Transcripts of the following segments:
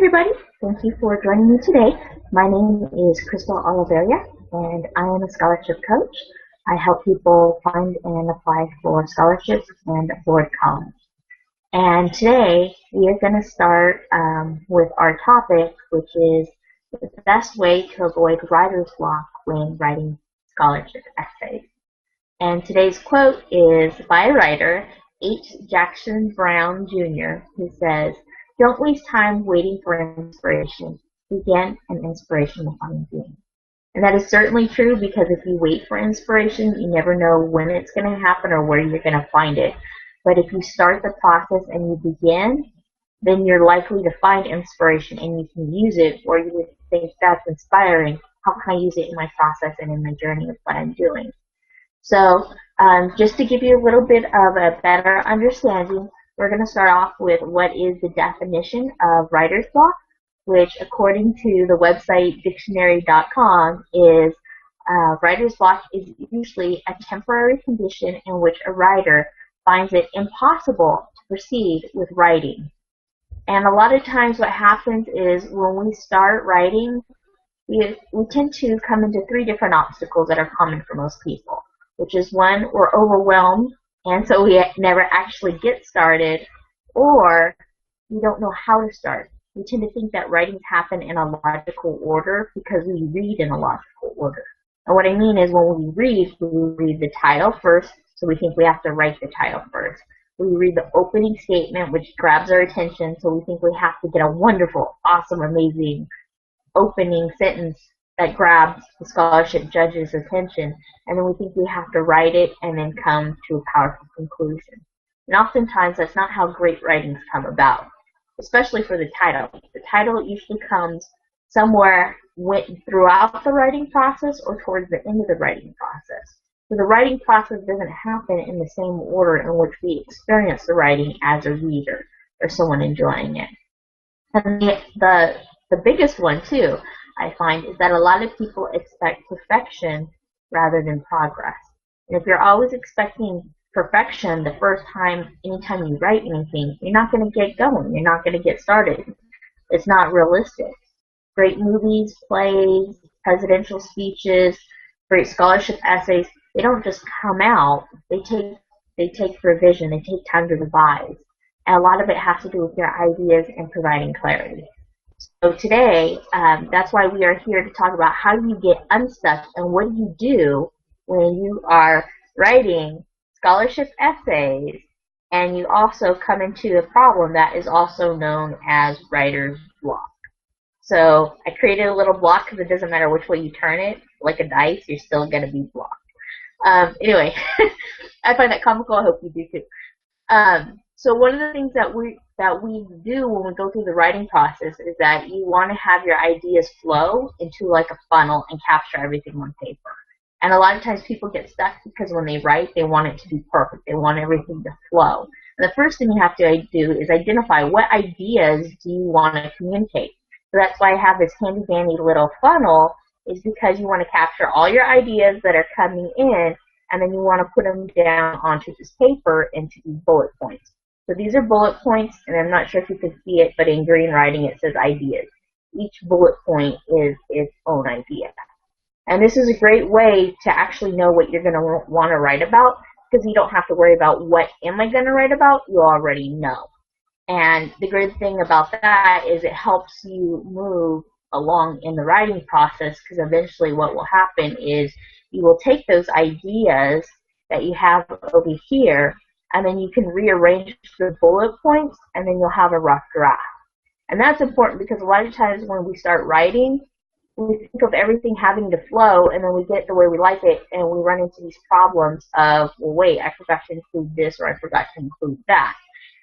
everybody. Thank you for joining me today. My name is Crystal Olivarria, and I am a scholarship coach. I help people find and apply for scholarships and afford college. And today we are going to start with our topic, which is the best way to avoid writer's block when writing scholarship essays. And today's quote is by writer H. Jackson Brown Jr., who says, "Don't waste time waiting for inspiration. Begin, and inspiration will find you." And that is certainly true, because if you wait for inspiration, you never know when it's going to happen or where you're going to find it. But if you start the process and you begin, then you're likely to find inspiration and you can use it, or you would think, that's inspiring. How can I use it in my process and in my journey of what I'm doing? So just to give you a little bit of a better understanding, we're going to start off with what is the definition of writer's block, which according to the website dictionary.com is writer's block is usually a temporary condition in which a writer finds it impossible to proceed with writing. And a lot of times what happens is when we start writing, we tend to come into three different obstacles that are common for most people, which is one, we're overwhelmed, and so we never actually get started, or we don't know how to start. We tend to think that writings happen in a logical order because we read in a logical order. And what I mean is when we read the title first, so we think we have to write the title first. We read the opening statement, which grabs our attention, so we think we have to get a wonderful, awesome, amazing opening sentence that grabs the scholarship judge's attention, and then we think we have to write it and then come to a powerful conclusion. And oftentimes that's not how great writings come about, especially for the title. The title usually comes somewhere throughout the writing process or towards the end of the writing process. So the writing process doesn't happen in the same order in which we experience the writing as a reader or someone enjoying it. And the biggest one too, I find, is that a lot of people expect perfection rather than progress. And if you're always expecting perfection the first time, anytime you write anything, you're not going to get going. You're not going to get started. It's not realistic. Great movies, plays, presidential speeches, great scholarship essays, they don't just come out. They take revision. They take time to revise. And a lot of it has to do with your ideas and providing clarity. So today, that's why we are here to talk about how do you get unstuck and what do you do when you are writing scholarship essays and you also come into a problem that is also known as writer's block. So I created a little block because it doesn't matter which way you turn it, like a dice, you're still going to be blocked. Anyway, I find that comical. I hope you do too. So one of the things that we do when we go through the writing process is that you want to have your ideas flow into like a funnel and capture everything on paper. And a lot of times people get stuck because when they write, they want it to be perfect. They want everything to flow. And the first thing you have to do is identify what ideas do you want to communicate. So that's why I have this handy-dandy little funnel, is because you want to capture all your ideas that are coming in, and then you want to put them down onto this paper into these bullet points. So these are bullet points, and I'm not sure if you can see it, but in green writing it says ideas. Each bullet point is its own idea. And this is a great way to actually know what you're going to want to write about, because you don't have to worry about what am I going to write about, you already know. And the great thing about that is it helps you move along in the writing process, because eventually what will happen is you will take those ideas that you have over here, and then you can rearrange the bullet points, and then you'll have a rough draft. And that's important because a lot of times when we start writing, we think of everything having to flow, and then we get the way we like it, and we run into these problems of, well, wait, I forgot to include this, or I forgot to include that.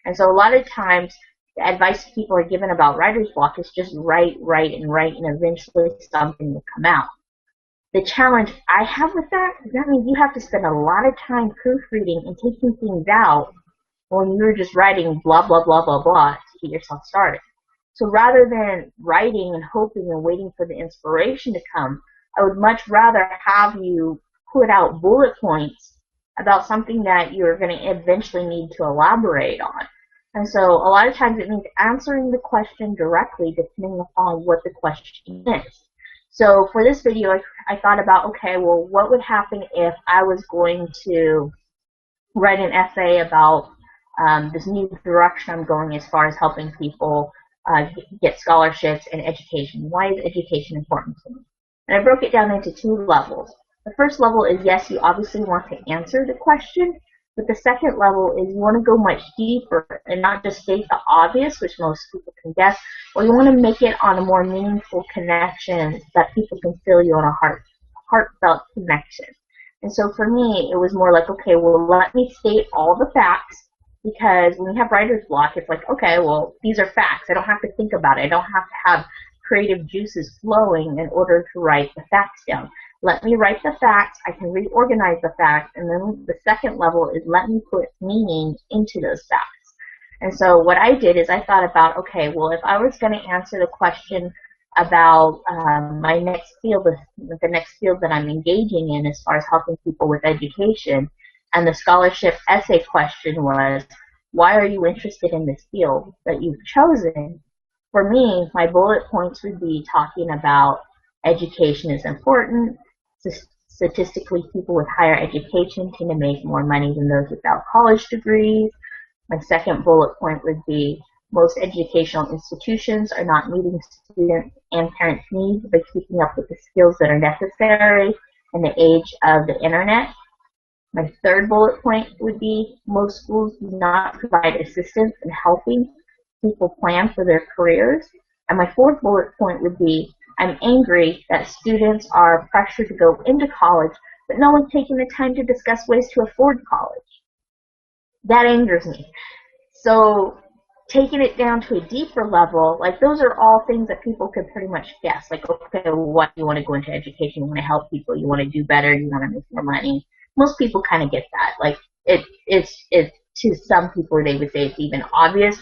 And so a lot of times the advice people are given about writer's block is just write, and eventually something will come out. The challenge I have with that is that means you have to spend a lot of time proofreading and taking things out when you're just writing blah, blah, blah, blah, blah to get yourself started. So rather than writing and hoping and waiting for the inspiration to come, I would much rather have you put out bullet points about something that you're going to eventually need to elaborate on. And so a lot of times it means answering the question directly depending upon what the question is. So for this video, I thought about, okay, well, what would happen if I was going to write an essay about this new direction I'm going as far as helping people get scholarships and education. Why is education important to me? And I broke it down into two levels. The first level is, yes, you obviously want to answer the question, but the second level is you want to go much deeper and not just state the obvious, which most people can guess, or you want to make it on a more meaningful connection that people can feel you on a heartfelt connection. And so for me, it was more like, okay, well, let me state all the facts, because when you have writer's block, it's like, okay, well, these are facts. I don't have to think about it. I don't have to have creative juices flowing in order to write the facts down. Let me write the facts. I can reorganize the facts. And then the second level is let me put meaning into those facts. And so what I did is I thought about, okay, well, if I was going to answer the question about my next field, the next field that I'm engaging in as far as helping people with education, and the scholarship essay question was, why are you interested in this field that you've chosen? For me, my bullet points would be talking about education is important. Statistically, people with higher education tend to make more money than those without college degrees. My second bullet point would be most educational institutions are not meeting students and parents' needs by keeping up with the skills that are necessary in the age of the internet. My third bullet point would be most schools do not provide assistance in helping people plan for their careers. And my fourth bullet point would be I'm angry that students are pressured to go into college, but no one's taking the time to discuss ways to afford college. That angers me. So taking it down to a deeper level, like those are all things that people could pretty much guess. Like, okay, well, what you want to go into education, you want to help people, you want to do better, you want to make more money. Most people kind of get that. Like it's to some people they would say it's even obvious.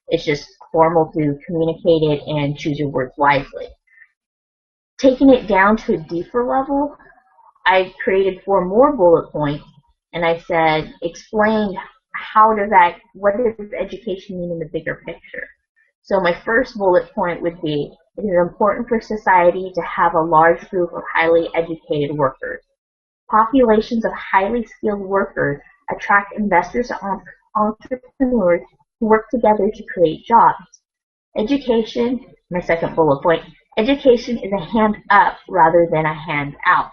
It's just formal to communicate it and choose your words wisely. Taking it down to a deeper level, I created 4 more bullet points, and I said, explain what does education mean in the bigger picture? So my first bullet point would be, it is important for society to have a large group of highly educated workers. Populations of highly skilled workers attract investors and entrepreneurs who work together to create jobs. Education, my second bullet point, education is a hand up rather than a hand out.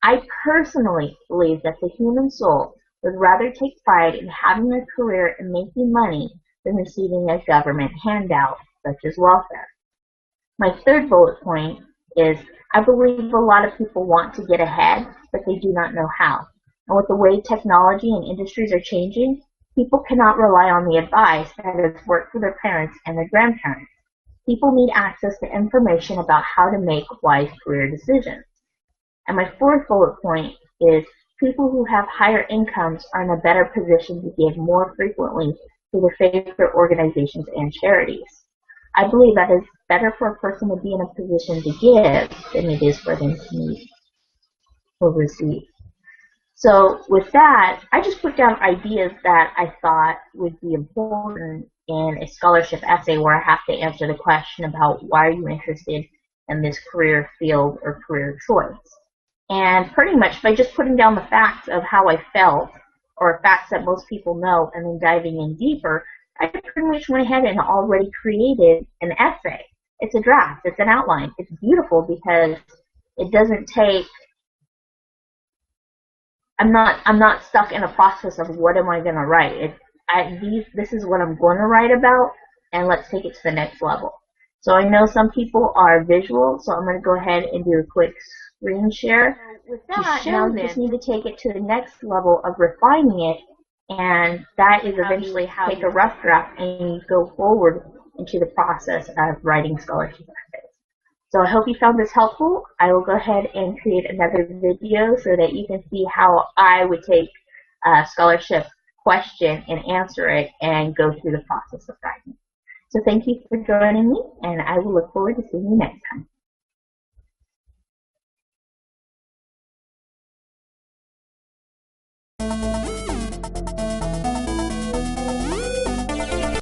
I personally believe that the human soul would rather take pride in having a career and making money than receiving a government handout, such as welfare. My third bullet point is I believe a lot of people want to get ahead, but they do not know how. And with the way technology and industries are changing, people cannot rely on the advice that has worked for their parents and their grandparents. People need access to information about how to make wise career decisions. And my fourth bullet point is people who have higher incomes are in a better position to give more frequently to their favorite organizations and charities. I believe that it's better for a person to be in a position to give than it is for them to need or receive. So with that, I just put down ideas that I thought would be important in a scholarship essay where I have to answer the question about why are you interested in this career field or career choice. And pretty much by just putting down the facts of how I felt, or facts that most people know, and then diving in deeper, I pretty much went ahead and already created an essay. It's a draft, it's an outline. It's beautiful because it doesn't take, I'm not stuck in a process of what am I going to write. This is what I'm going to write about, and let's take it to the next level. So I know some people are visual, so I'm going to go ahead and do a quick screen share. With that, now you just need to take it to the next level of refining it, and that is eventually how you take a rough draft and you go forward into the process of writing scholarship essays. So I hope you found this helpful. I will go ahead and create another video so that you can see how I would take a scholarship question and answer it and go through the process of writing. So thank you for joining me, and I will look forward to seeing you next time.